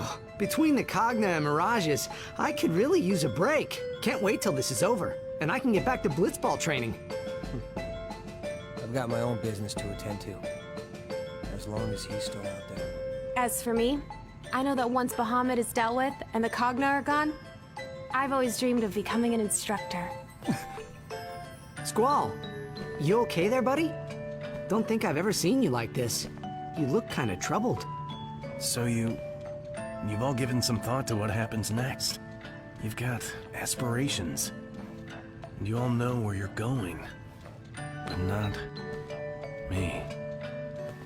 Oh, between the Cogna and Mirages, I could really use a break. Can't wait till this is over, and I can get back to blitzball training. I've got my own business to attend to. As long as he's still out there. As for me, I know that once Bahamut is dealt with and the Cogna are gone, I've always dreamed of becoming an instructor. Squall, you okay there, buddy? Don't think I've ever seen you like this. You look kind of troubled. So you've all given some thought to what happens next. You've got aspirations. And you all know where you're going. But not me.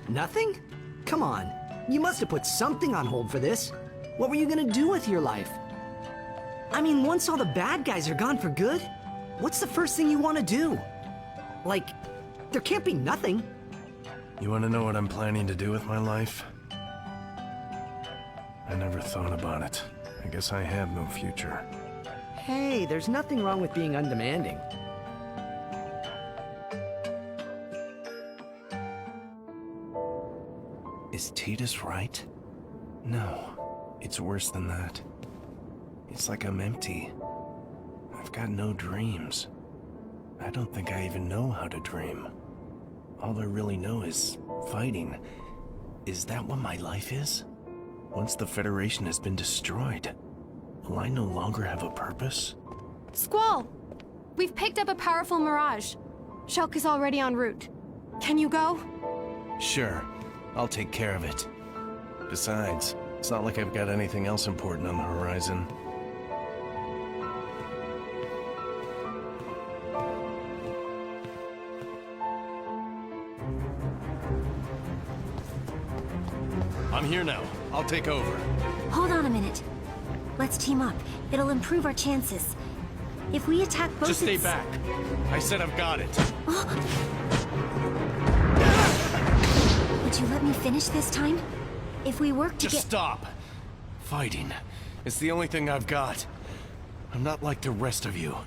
Nothing? Come on. You must have put something on hold for this. What were you gonna do with your life? I mean, once all the bad guys are gone for good, what's the first thing you want to do? Like, there can't be nothing. You want to know what I'm planning to do with my life? I never thought about it. I guess I have no future. Hey, there's nothing wrong with being undemanding. Is Titus right? No, it's worse than that. It's like I'm empty. I've got no dreams. I don't think I even know how to dream. All I really know is fighting. Is that what my life is? Once the Federation has been destroyed, will I no longer have a purpose? Squall! We've picked up a powerful Mirage. Shulk is already en route. Can you go? Sure, I'll take care of it. Besides, it's not like I've got anything else important on the horizon. I'm here now. I'll take over. Hold on a minute. Let's team up. It'll improve our chances. If we attack both Just stay back. I said I've got it. Would you let me finish this time? If we work to Just stop. Fighting. It's the only thing I've got. I'm not like the rest of you.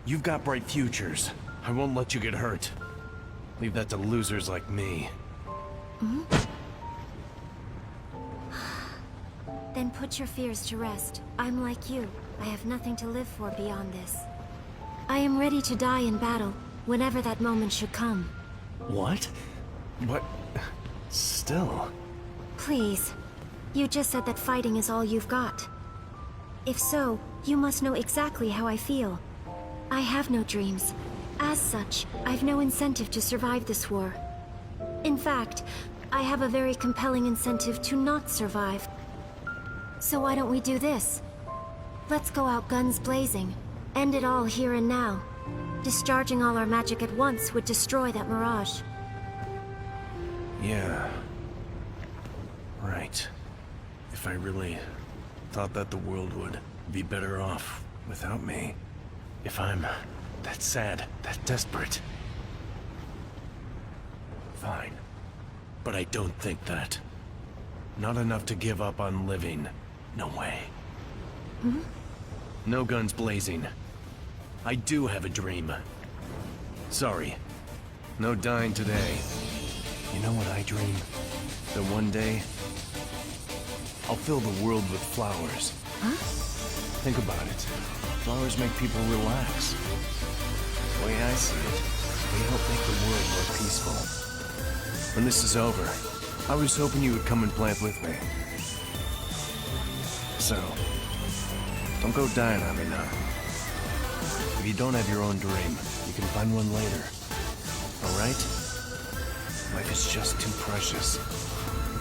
You've got bright futures. I won't let you get hurt. Leave that to losers like me. Then put your fears to rest. I'm like you. I have nothing to live for beyond this. I am ready to die in battle, whenever that moment should come. What? But... still... Please. You just said that fighting is all you've got. If so, you must know exactly how I feel. I have no dreams. As such, I've no incentive to survive this war. In fact, I have a very compelling incentive to not survive. So why don't we do this? Let's go out guns blazing. End it all here and now. Discharging all our magic at once would destroy that Mirage. Yeah. Right. If I really thought that the world would be better off without me. If I'm that sad, that desperate. Fine. But I don't think that. Not enough to give up on living. No way. No guns blazing. I do have a dream. Sorry. No dying today. You know what I dream? That one day, I'll fill the world with flowers. Huh? Think about it. Flowers make people relax. The way I see it, they help make the world more peaceful. When this is over, I was hoping you would come and plant with me. So, don't go dying on me now. If you don't have your own dream, you can find one later. Alright? Life is just too precious.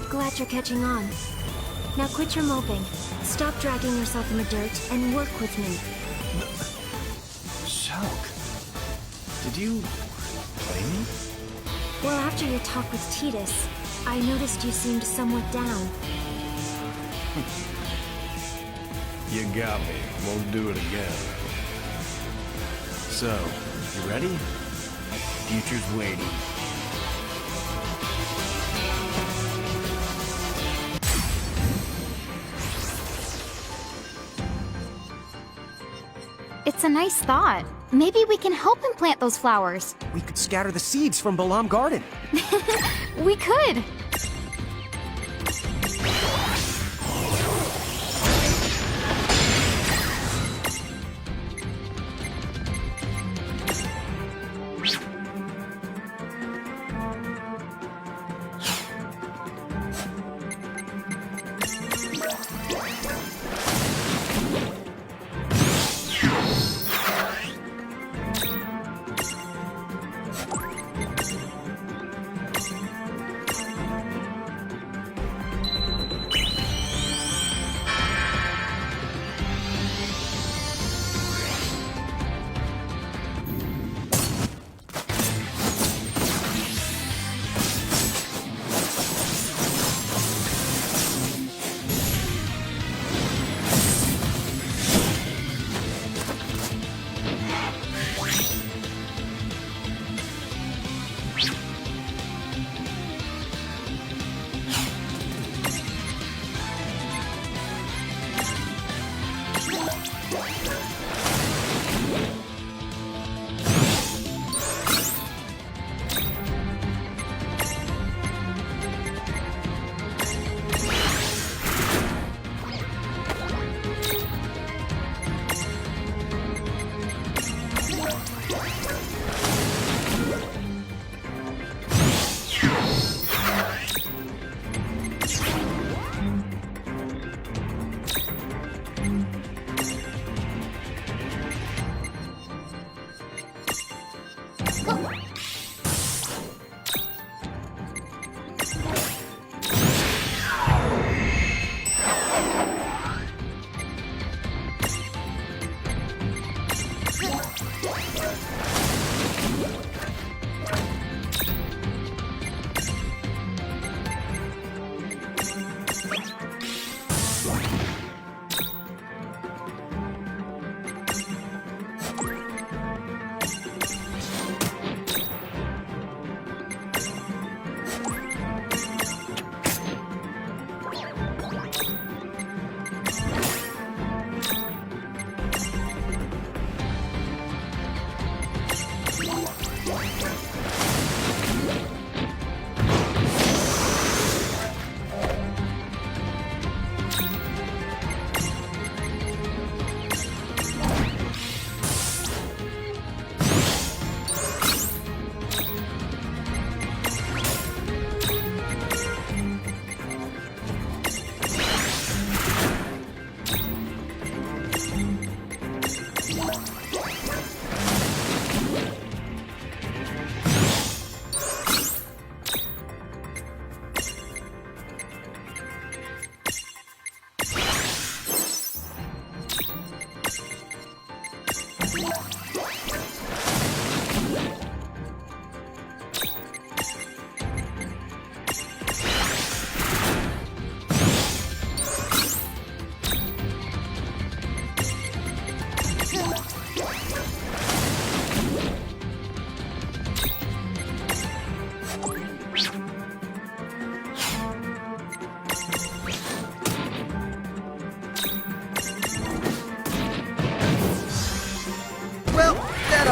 Glad you're catching on. Now quit your moping. Stop dragging yourself in the dirt and work with me. Shulk, did you play me? Well, after your talk with Titus, I noticed you seemed somewhat down. You got me. Won't do it again. So, you ready? Future's waiting. It's a nice thought. Maybe we can help him plant those flowers. We could scatter the seeds from Balam Garden. We could.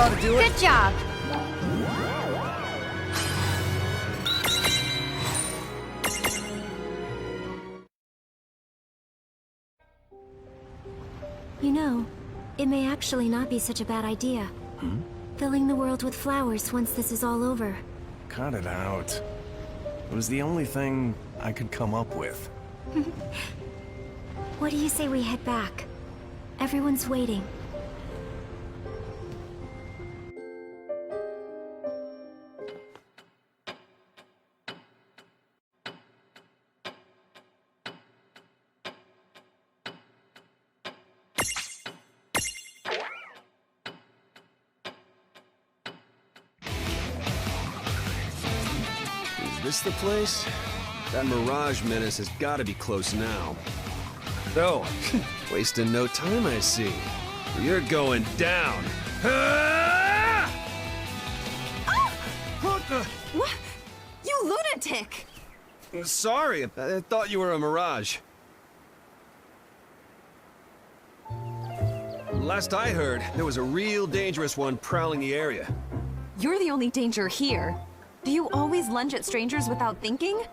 ought to do it. Good job. You know, it may actually not be such a bad idea. Filling the world with flowers once this is all over. Cut it out. It was the only thing I could come up with. What do you say we head back? Everyone's waiting. Is this the place? That Mirage Menace has got to be close now. Oh, wasting no time, I see. You're going down. What the? What? You lunatic! Sorry, I thought you were a Mirage. Last I heard, there was a real dangerous one prowling the area. You're the only danger here. Do you always lunge at strangers without thinking?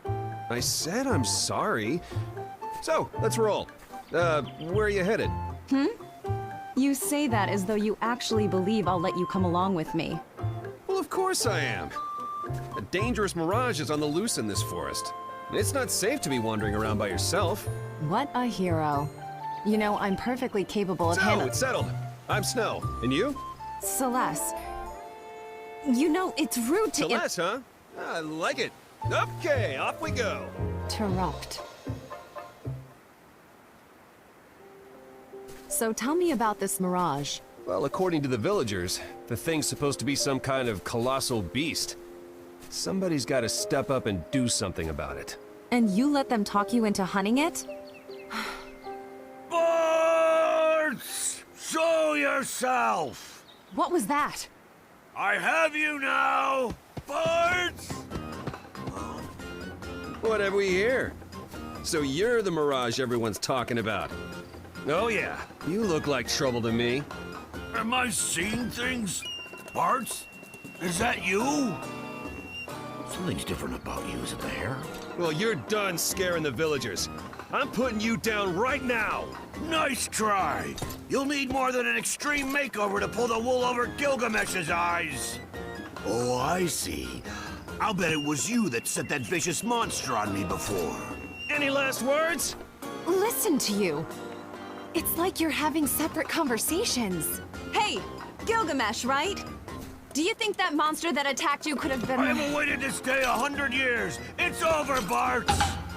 I said I'm sorry. So, let's roll. Where are you headed? You say that as though you actually believe I'll let you come along with me. Well, of course I am. A dangerous mirage is on the loose in this forest. It's not safe to be wandering around by yourself. What a hero. You know, I'm perfectly capable of So, handling— it's settled. I'm Snow. And you? Celeste. You know, it's rude to Celeste, huh? I like it. Okay, off we go. interrupt. So tell me about this mirage. Well, according to the villagers, the thing's supposed to be some kind of colossal beast. Somebody's got to step up and do something about it. And you let them talk you into hunting it? Bards! Show yourself! What was that? I have you now! Bards! What have we here? So you're the mirage everyone's talking about. Oh yeah, you look like trouble to me. Am I seeing things? Bards? Is that you? Something's different about you, is it the hair? Well, you're done scaring the villagers. I'm putting you down right now. Nice try! You'll need more than an extreme makeover to pull the wool over Gilgamesh's eyes! Oh, I see. I'll bet it was you that set that vicious monster on me before. Any last words? Listen to you. It's like you're having separate conversations. Hey, Gilgamesh, right? Do you think that monster that attacked you could have been— I haven't waited this day 100 years! It's over, Bart!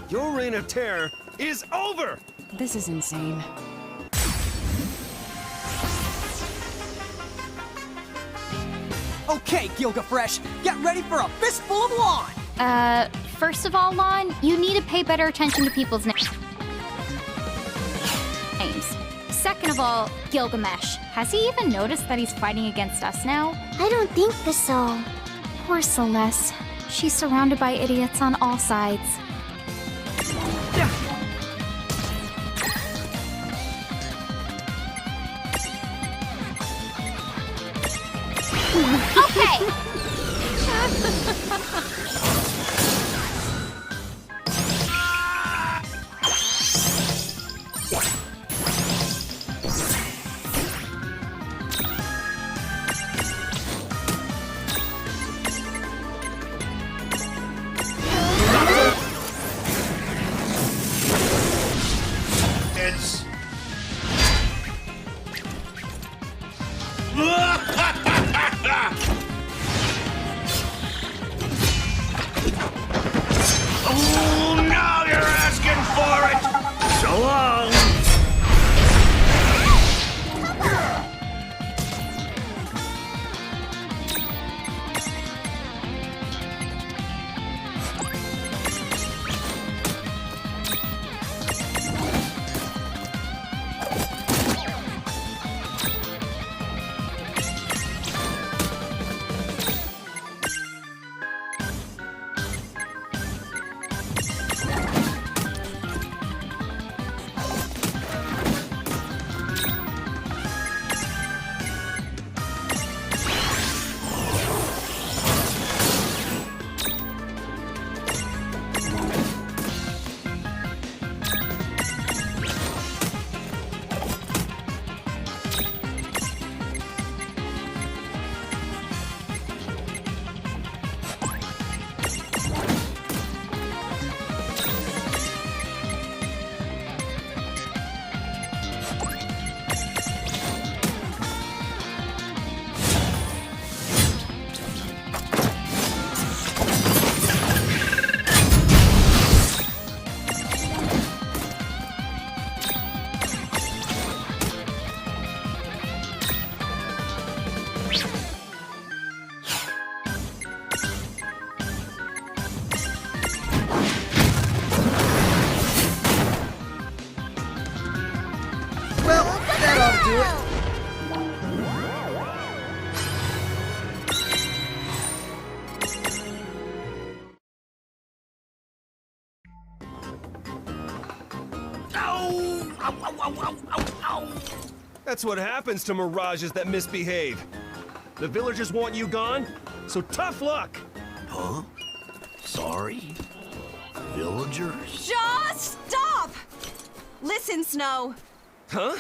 Your reign of terror is over! This is insane. Okay, Gilgafresh, get ready for a fistful of lawn! First of all, Lon, you need to pay better attention to people's names. Second of all, Gilgamesh. Has he even noticed that he's fighting against us now? I don't think so. Poor Celeste. She's surrounded by idiots on all sides. Okay! It's... do it. Ow! Ow, ow, ow, ow, ow, ow! That's what happens to mirages that misbehave. The villagers want you gone, so tough luck. Huh? Sorry? Villagers? Just stop! Listen, Snow. Huh?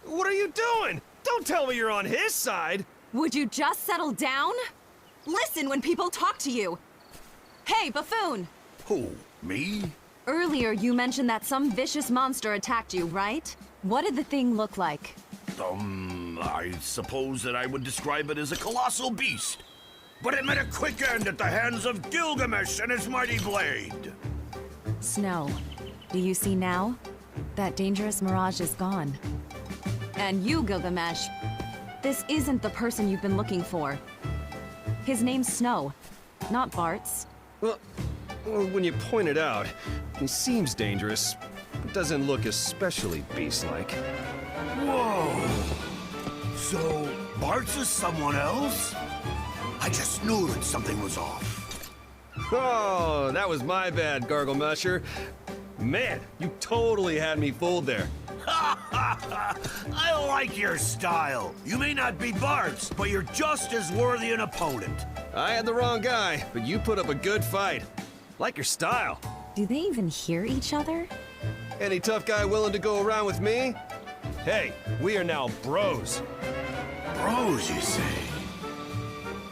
What are you doing? Don't tell me you're on his side. Would you just settle down? Listen when people talk to you. Hey, buffoon! Who? Me? Earlier you mentioned that some vicious monster attacked you, right? What did the thing look like? I suppose that I would describe it as a colossal beast. But it met a quick end at the hands of Gilgamesh and his mighty blade. Snow, do you see now? That dangerous mirage is gone. And you, Gilgamesh, this isn't the person you've been looking for. His name's Snow, not Bart's. Well, when you point it out, he seems dangerous. It doesn't look especially beast-like. Whoa! So, Bart's is someone else? I just knew that something was off. Oh, that was my bad, Garglemasher. Man, you totally had me fooled there. I like your style. You may not be Bart's, but you're just as worthy an opponent. I had the wrong guy, but you put up a good fight. Like your style. Do they even hear each other? Any tough guy willing to go around with me? Hey, we are now bros. Bros, you say?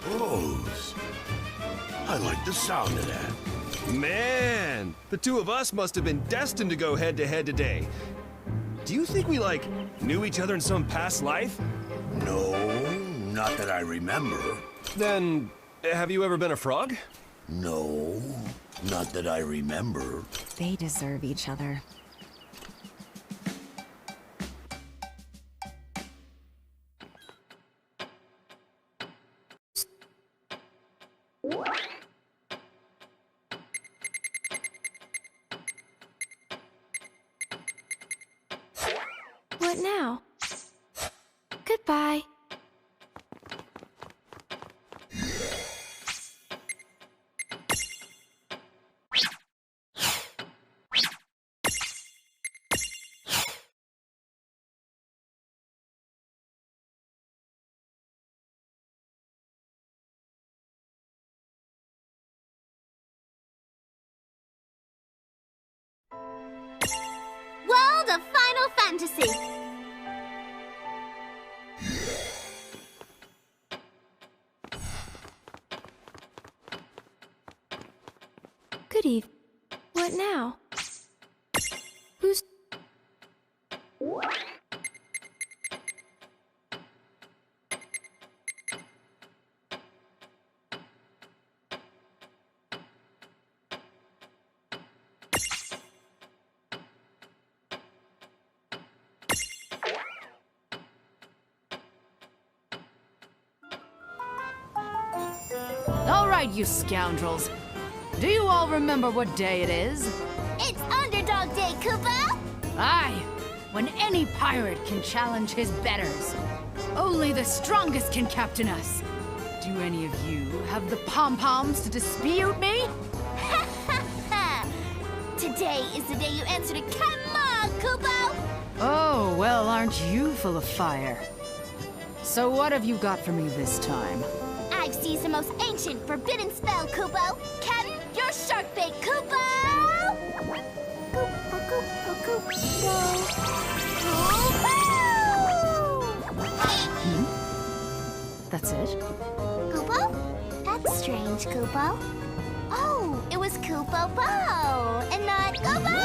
Bros. I like the sound of that. Man, the two of us must have been destined to go head-to-head today. Do you think we, like, knew each other in some past life? No, not that I remember. Then, have you ever been a frog? No, not that I remember. They deserve each other. What now? Goodbye. World of Final Fantasy! Good eve. What now? Who's... All right, you scoundrels. Do you all remember what day it is? It's Underdog Day, Kupo! Aye, when any pirate can challenge his betters. Only the strongest can captain us. Do any of you have the pom-poms to dispute me? Today is the day you answer to Come on, Kupo! Oh, well, aren't you full of fire? So what have you got for me this time? I've seized the most ancient forbidden spell, Kupo! Captain, your shark bait, Kupo! Kupo, Kupo, Kupo. That's it? Kupo? That's strange, Kupo. Oh, it was Kupo Bo, and not Kupo!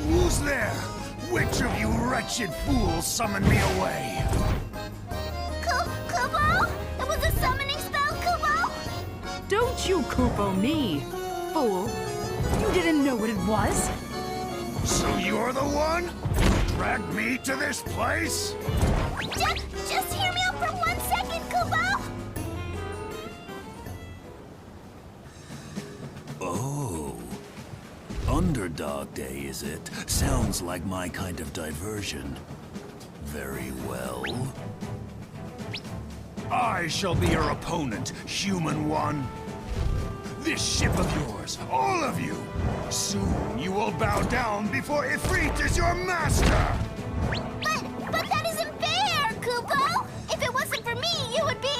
Who's there? Which of you wretched fools summoned me away? Kupo? It was a summoning spell, Kupo? Don't you Kupo me, fool. You didn't know what it was? So you're the one? Dragged me to this place? Just hear me out for 1 second, Kupo! Oh. Underdog Day, is it? Sounds like my kind of diversion. Very well. I shall be your opponent, human one. This ship of yours, all of you, soon you will bow down before Ifrit is your master! But that isn't fair, Kupo! If it wasn't for me, you would be...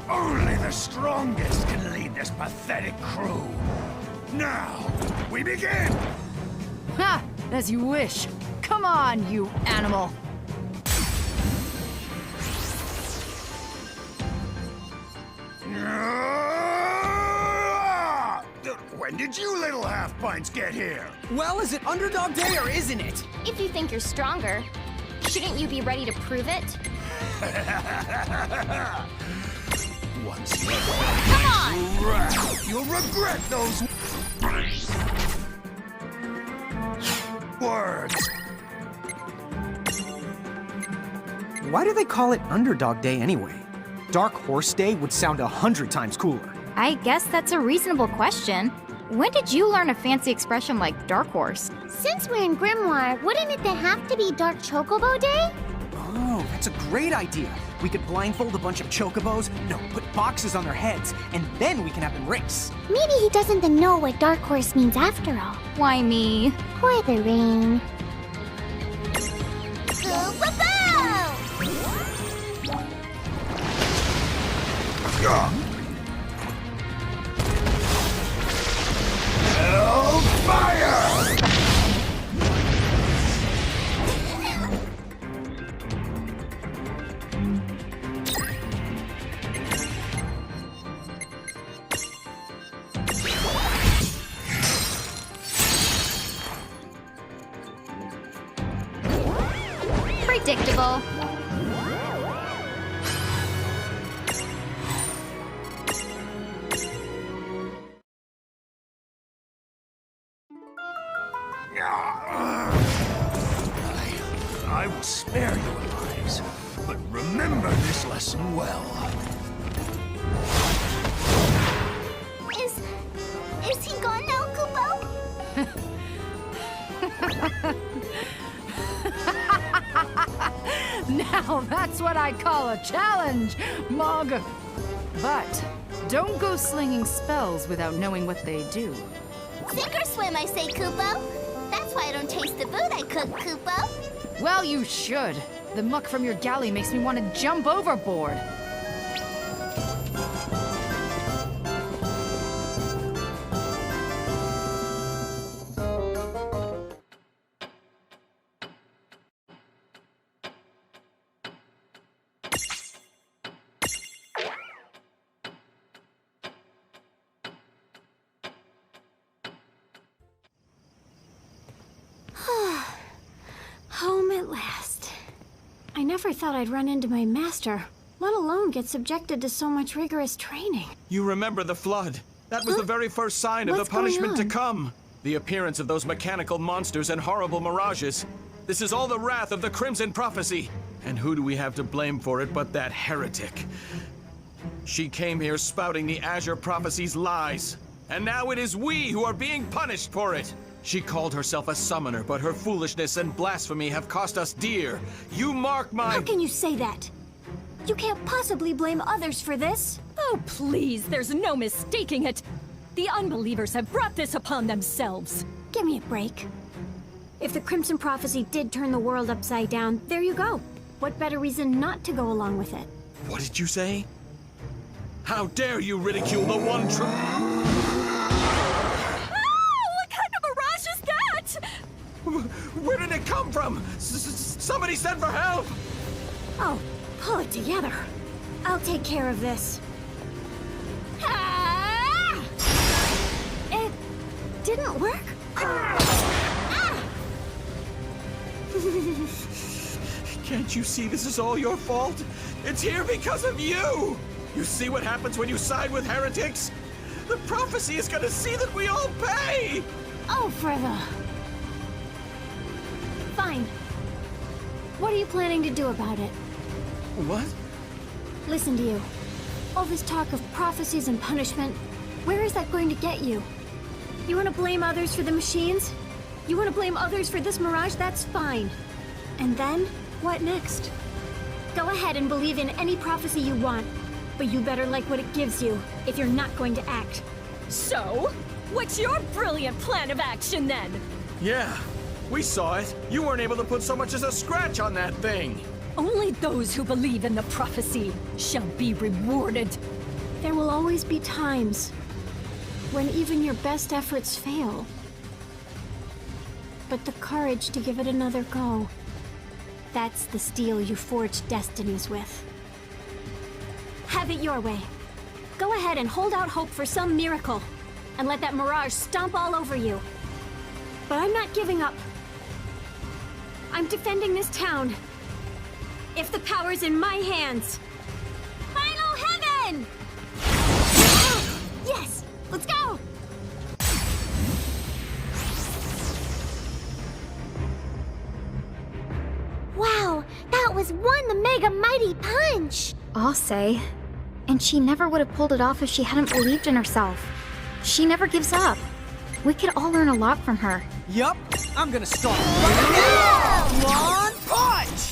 Only the strongest can lead this pathetic crew. Now, we begin! Ha! As you wish. Come on, you animal. When did you little half-pints get here? Well, is it Underdog Day or isn't it? If you think you're stronger, shouldn't you be ready to prove it? Once you Come on! wrath, you'll regret those words. Why do they call it Underdog Day anyway? Dark Horse Day would sound 100 times cooler. I guess that's a reasonable question. When did you learn a fancy expression like Dark Horse? Since we're in Grimoire, wouldn't it have to be Dark Chocobo Day? Oh, that's a great idea. We could blindfold a bunch of chocobos, put boxes on their heads, and then we can have them race. Maybe he doesn't know what Dark Horse means after all. Why me? Weathering. Hellfire! Predictable. I will spare your lives, but remember this lesson well. Is he gone now, Kupo? Now that's what I call a challenge, Mog. But don't go slinging spells without knowing what they do. Sink or swim, I say, Kupo. That's why I don't taste the food I cook, Kupo. Well, you should. The muck from your galley makes me want to jump overboard. Home at last. I never thought I'd run into my master, let alone get subjected to so much rigorous training. You remember the flood. That was the very first sign of What's the punishment to going on? come. The appearance of those mechanical monsters and horrible mirages. This is all the wrath of the Crimson Prophecy. And who do we have to blame for it but that heretic? She came here spouting the Azure Prophecy's lies. And now it is we who are being punished for it. She called herself a summoner, but her foolishness and blasphemy have cost us dear. You mark my— How can you say that? You can't possibly blame others for this. Oh, please, there's no mistaking it. The unbelievers have brought this upon themselves. Give me a break. If the Crimson Prophecy did turn the world upside down, there you go. What better reason not to go along with it? What did you say? How dare you ridicule the one true— Where did it come from? Somebody send for help! Oh, pull it together. I'll take care of this. Ah! It didn't work? Can't you see this is all your fault? It's here because of you! You see what happens when you side with heretics? The prophecy is gonna see that we all pay! Oh, for the... Fine. What are you planning to do about it? What? Listen to you. All this talk of prophecies and punishment, Where is that going to get you? You want to blame others for the machines? You want to blame others for this mirage? That's fine. And then, what next? Go ahead and believe in any prophecy you want, but you better like what it gives you if you're not going to act. So, what's your brilliant plan of action then? Yeah, we saw it. You weren't able to put so much as a scratch on that thing. Only those who believe in the prophecy shall be rewarded. There will always be times when even your best efforts fail. But the courage to give it another go, that's the steel you forge destinies with. Have it your way. Go ahead and hold out hope for some miracle, and let that mirage stomp all over you. But I'm not giving up. I'm defending this town. If the power's in my hands. Final heaven! Yes! Let's go! Wow, that was one mega mighty punch! I'll say. And she never would have pulled it off if she hadn't believed in herself. She never gives up. We could all learn a lot from her. Yup, I'm gonna start right now! One punch!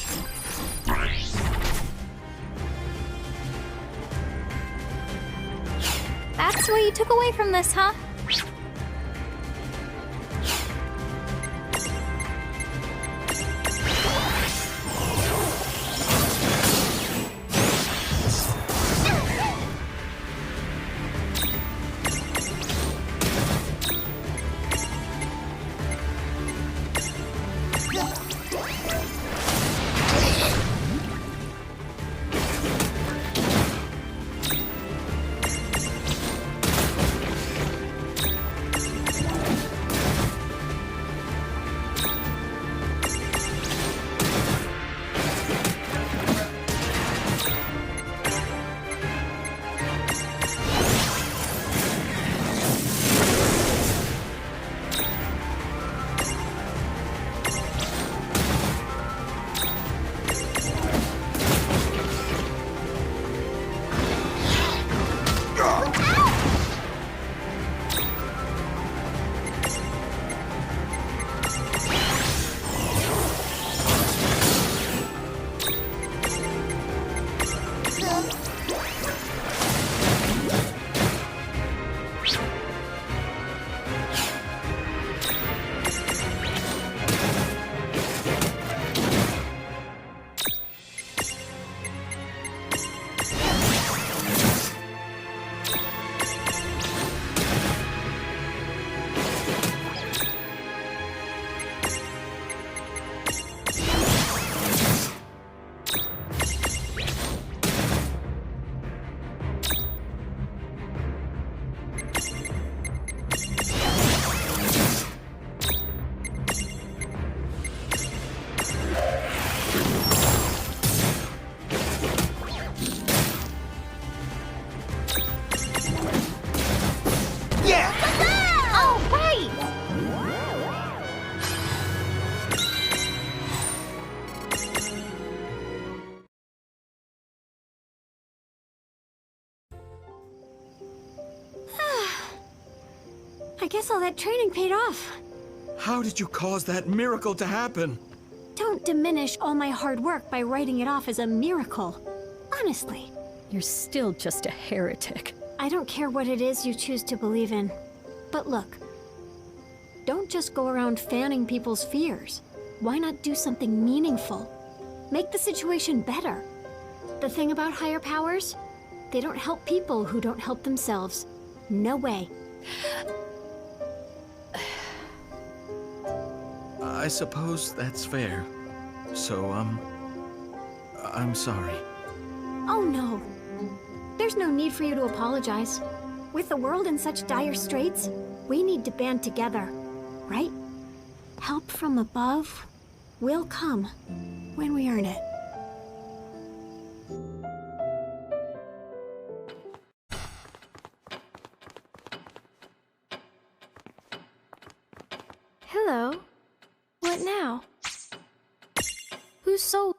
That's what you took away from this, huh? I guess all that training paid off. How did you cause that miracle to happen? Don't diminish all my hard work by writing it off as a miracle. Honestly. You're still just a heretic. I don't care what it is you choose to believe in. But look, don't just go around fanning people's fears. Why not do something meaningful? Make the situation better. The thing about higher powers, they don't help people who don't help themselves. No way. I suppose that's fair. So, I'm sorry. Oh no. There's no need for you to apologize. With the world in such dire straits, we need to band together, right? Help from above will come when we earn it. Hello. What now? Whose soul?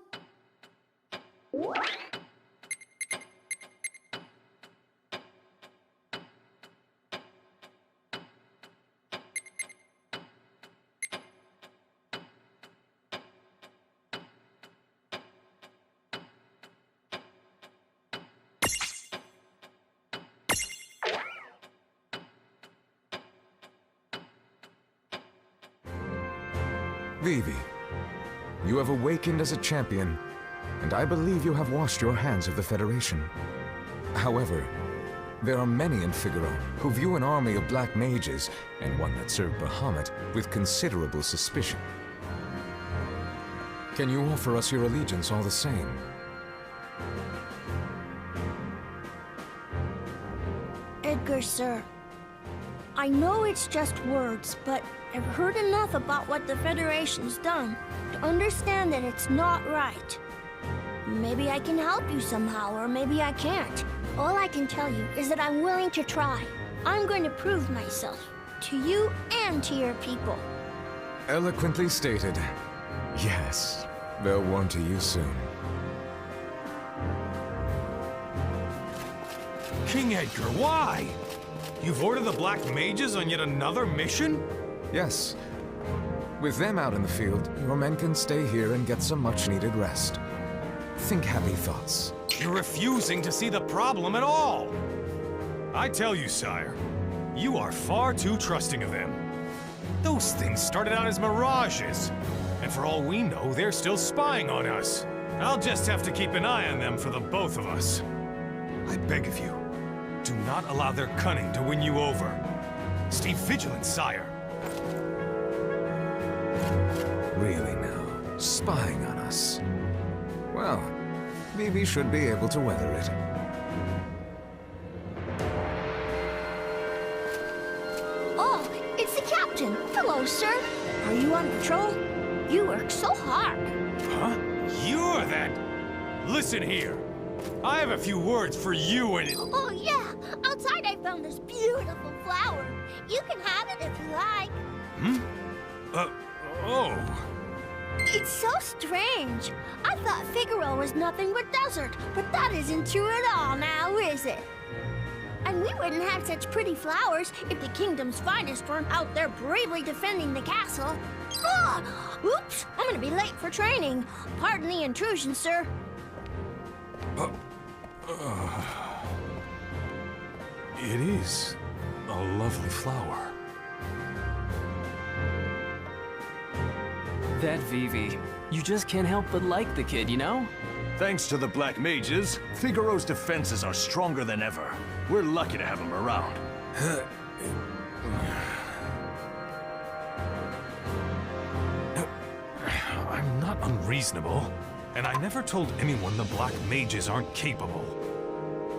Vivi, you have awakened as a champion, and I believe you have washed your hands of the Federation. However, there are many in Figaro who view an army of black mages, and one that served Bahamut, with considerable suspicion. Can you offer us your allegiance all the same? Edgar, sir. I know it's just words, but I've heard enough about what the Federation's done to understand that it's not right. Maybe I can help you somehow, or maybe I can't. All I can tell you is that I'm willing to try. I'm going to prove myself, to you and to your people. Eloquently stated. Yes, they'll want to you soon. King Edgar, why? You've ordered the Black Mages on yet another mission? Yes. With them out in the field, your men can stay here and get some much-needed rest. Think happy thoughts. You're refusing to see the problem at all. I tell you, sire, you are far too trusting of them. Those things started out as mirages, and for all we know, they're still spying on us. I'll just have to keep an eye on them for the both of us. I beg of you, do not allow their cunning to win you over. Stay vigilant, sire. Really now, spying on us. Well, Vivi should be able to weather it. Oh, it's the captain. Hello, sir. Are you on patrol? You work so hard. Huh? You're that... Listen here. I have a few words for you and... Oh, yeah. Outside I found this beautiful flower. You can have it if you like. Oh. It's so strange. I thought Figaro was nothing but desert, but that isn't true at all now, is it? And we wouldn't have such pretty flowers if the kingdom's finest weren't out there bravely defending the castle. Ah! Oops! I'm gonna be late for training. Pardon the intrusion, sir. It is a lovely flower. That Vivi. You just can't help but like the kid, you know? Thanks to the Black Mages, Figaro's defenses are stronger than ever. We're lucky to have him around. I'm not unreasonable, and I never told anyone the Black Mages aren't capable.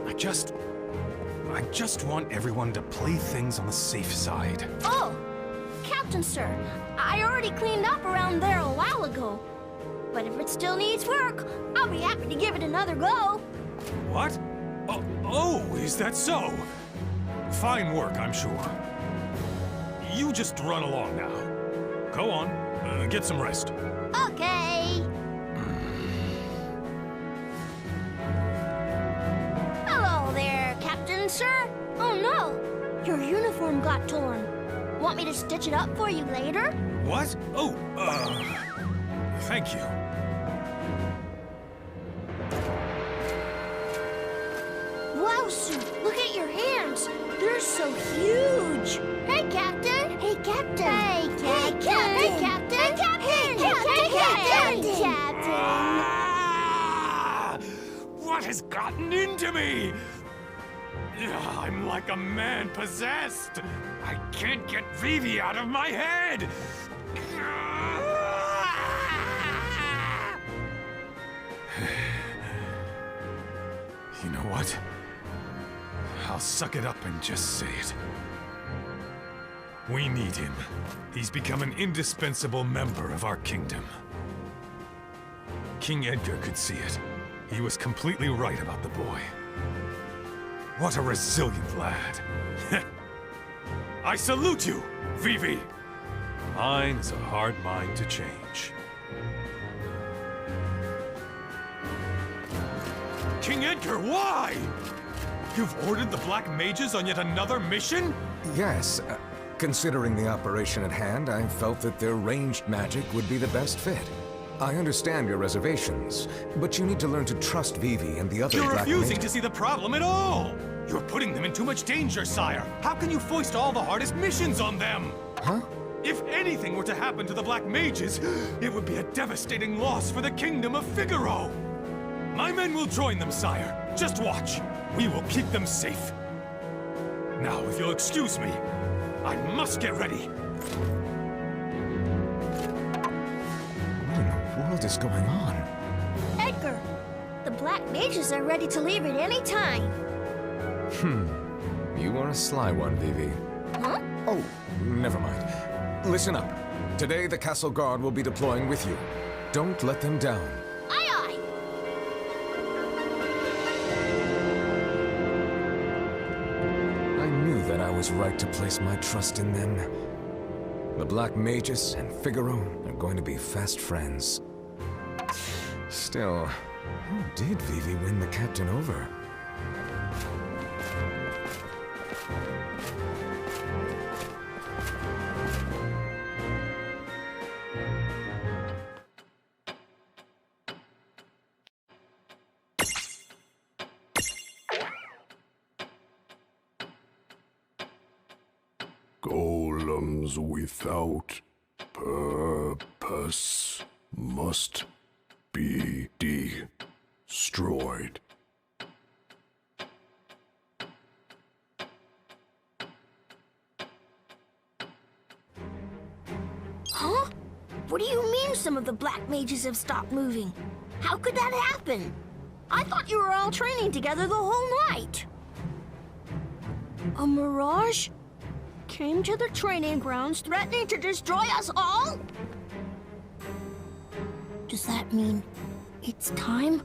I just want everyone to play things on the safe side. Oh! Captain, sir. I already cleaned up around there a while ago. But if it still needs work, I'll be happy to give it another go. What? Oh, is that so? Fine work, I'm sure. You just run along now. Go on, get some rest. Okay. Hello there, Captain, sir. Oh no, your uniform got torn. Want me to stitch it up for you later? What? Oh, thank you. Wow, Sue, look at your hands. They're so huge. Hey, Captain. Hey, Captain. Hey, Captain. Hey, Captain. Hey, Captain. Hey, Captain. Hey, Captain. Ah! What has gotten into me? I'm like a man possessed. I can't get Vivi out of my head. You know what? I'll suck it up and just say it. We need him. He's become an indispensable member of our kingdom. King Edgar could see it. He was completely right about the boy. What a resilient lad. I salute you, Vivi! Mine is a hard mind to change. King Edgar, why? You've ordered the Black Mages on yet another mission? Yes. Considering the operation at hand, I felt that their ranged magic would be the best fit. I understand your reservations, but you need to learn to trust Vivi and the other You're Black refusing Mages. to see the problem at all! You're putting them in too much danger, sire! How can you foist all the hardest missions on them? Huh? If anything were to happen to the Black Mages, it would be a devastating loss for the Kingdom of Figaro. My men will join them, sire. Just watch. We will keep them safe. Now, if you'll excuse me, I must get ready. What in the world is going on? Edgar, the Black Mages are ready to leave at any time. You are a sly one, Vivi. Huh? Oh, never mind. Listen up. Today, the Castle Guard will be deploying with you. Don't let them down. Aye, aye. I knew that I was right to place my trust in them. The Black Mages and Figaro are going to be fast friends. Still, how did Vivi win the captain over? Golems without purpose must be destroyed. Huh? What do you mean some of the Black Mages have stopped moving? How could that happen? I thought you were all training together the whole night. A mirage came to the training grounds threatening to destroy us all? Does that mean it's time?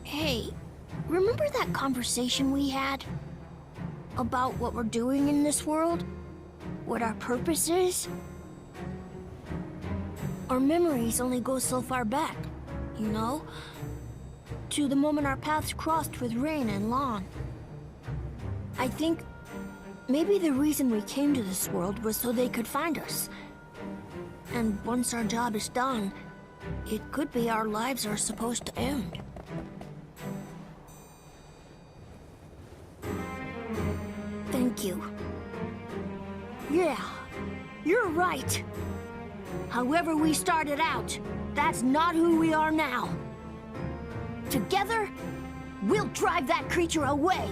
Hey, remember that conversation we had? About what we're doing in this world? What our purpose is? Our memories only go so far back, you know? To the moment our paths crossed with Rain and Lon. I think maybe the reason we came to this world was so they could find us. And once our job is done, it could be our lives are supposed to end. Thank you. Yeah, you're right. However we started out, that's not who we are now. Together, we'll drive that creature away.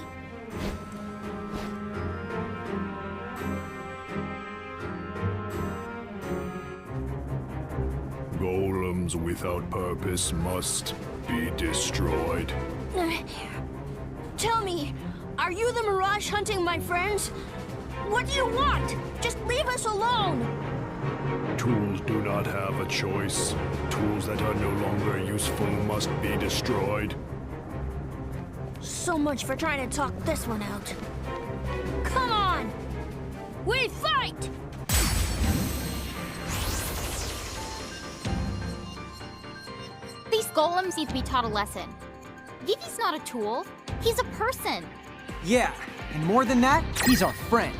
Golems without purpose must be destroyed. Tell me, are you the Mirage hunting my friends? What do you want? Just leave us alone! Tools do not have a choice. Tools that are no longer useful must be destroyed. So much for trying to talk this one out. Come on! We fight! These golems need to be taught a lesson. Vivi's not a tool. He's a person. Yeah, and more than that, he's our friend.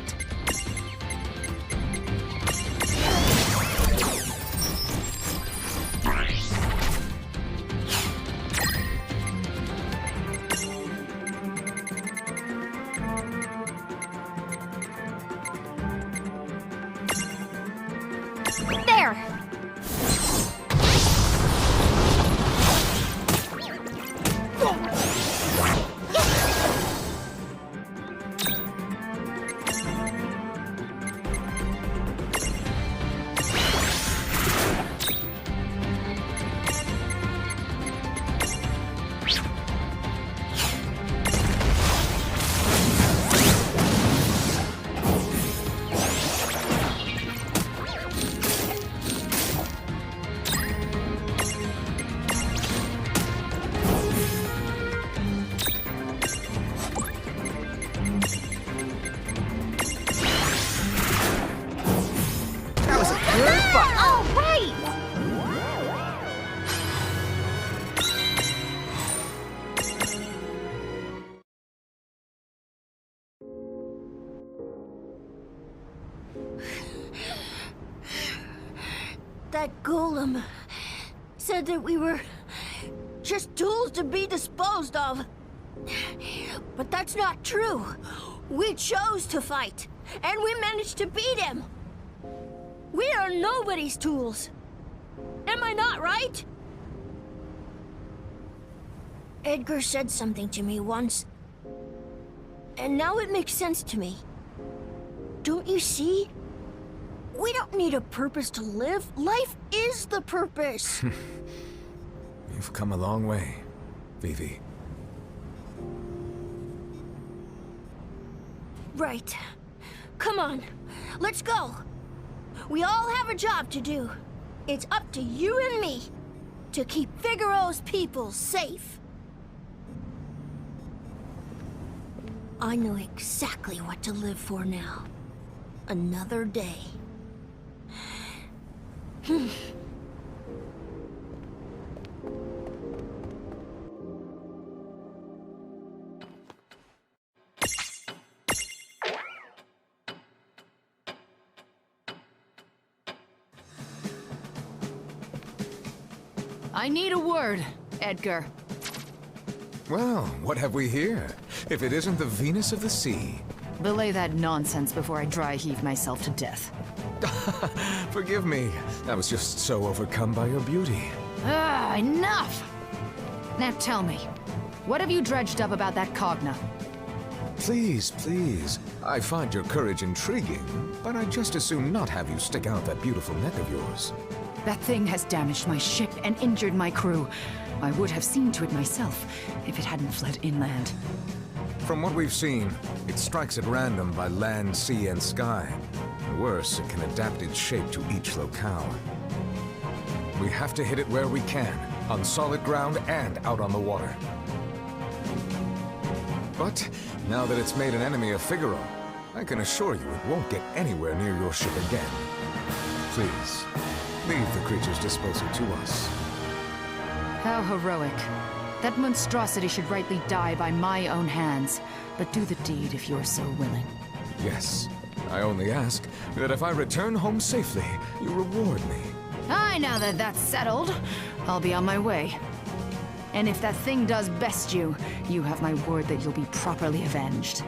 There! That golem said that we were just tools to be disposed of. But that's not true. We chose to fight, and we managed to beat him. We are nobody's tools. Am I not right? Edgar said something to me once, and now it makes sense to me. Don't you see? We don't need a purpose to live. Life is the purpose. You've come a long way, Vivi. Right. Come on, let's go. We all have a job to do. It's up to you and me to keep Figaro's people safe. I know exactly what to live for now. Another day. I need a word, Edgar. Well, what have we here? If it isn't the Venus of the Sea. Belay that nonsense before I dry heave myself to death. Forgive me. I was just so overcome by your beauty. Enough! Now tell me, what have you dredged up about that Cogna? Please, please. I find your courage intriguing, but I'd just as soon not have you stick out that beautiful neck of yours. That thing has damaged my ship and injured my crew. I would have seen to it myself if it hadn't fled inland. From what we've seen, it strikes at random by land, sea, and sky. Worse, it can adapt its shape to each locale. We have to hit it where we can, on solid ground and out on the water. But now that it's made an enemy of Figaro, I can assure you it won't get anywhere near your ship again. Please, leave the creature's disposal to us. How heroic. That monstrosity should rightly die by my own hands, but do the deed if you're so willing. Yes. I only ask that if I return home safely, you reward me. Aye, now that that's settled, I'll be on my way. And if that thing does best you, you have my word that you'll be properly avenged.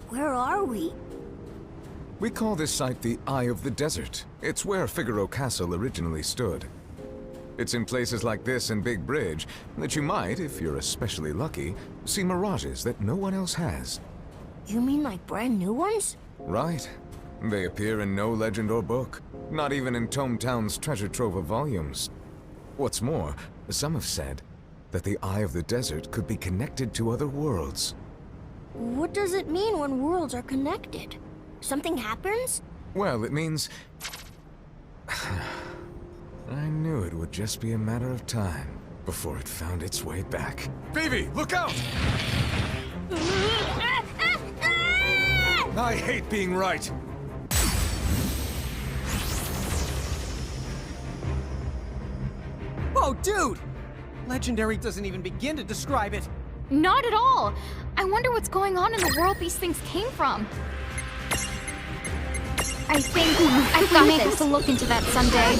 Where are we? We call this site the Eye of the Desert. It's where Figaro Castle originally stood. It's in places like this and Big Bridge that you might, if you're especially lucky, see mirages that no one else has. You mean like brand new ones? Right. They appear in no legend or book, not even in Tometown's treasure trove of volumes. What's more, some have said that the Eye of the Desert could be connected to other worlds. What does it mean when worlds are connected? Something happens? Well, it means... I knew it would just be a matter of time before it found its way back. Vivi, look out! I hate being right! Oh, dude! Legendary doesn't even begin to describe it. Not at all! I wonder what's going on in the world these things came from. I think I've got this. To look into that someday.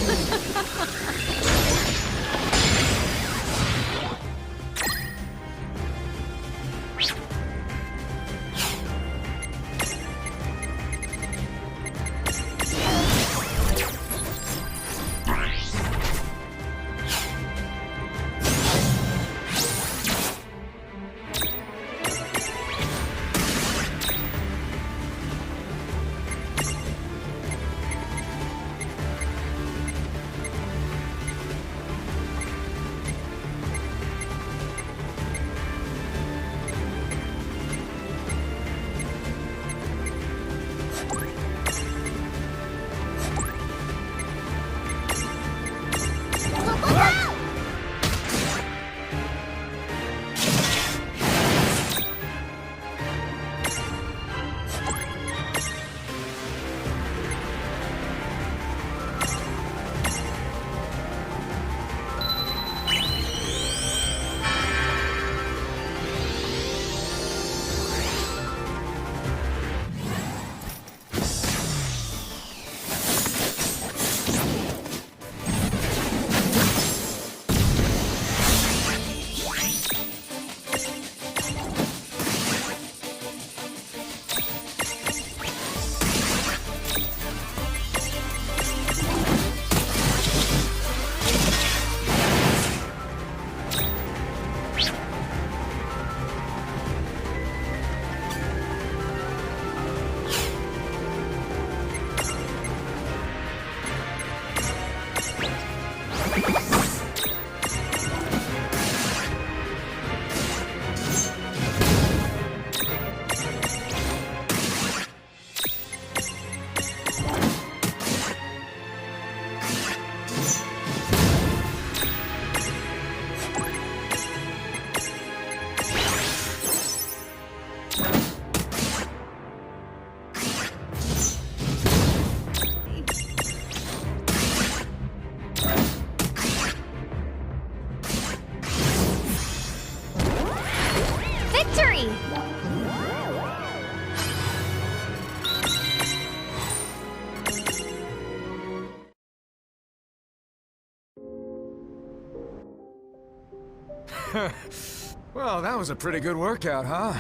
Well, that was a pretty good workout, huh?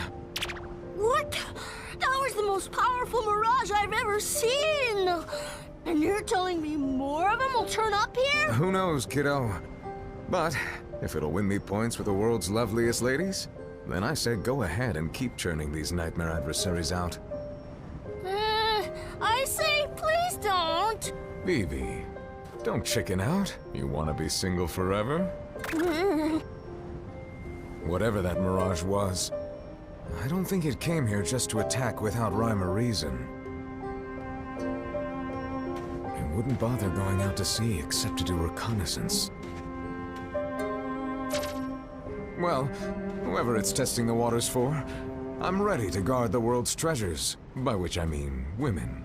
What? That was the most powerful mirage I've ever seen! And you're telling me more of them will turn up here? Who knows, kiddo? But if it'll win me points with the world's loveliest ladies, then I say go ahead and keep churning these nightmare adversaries out. I say, please don't! Vivi, don't chicken out. You want to be single forever? Whatever that mirage was, I don't think it came here just to attack without rhyme or reason. It wouldn't bother going out to sea except to do reconnaissance. Well, whoever it's testing the waters for, I'm ready to guard the world's treasures, by which I mean women.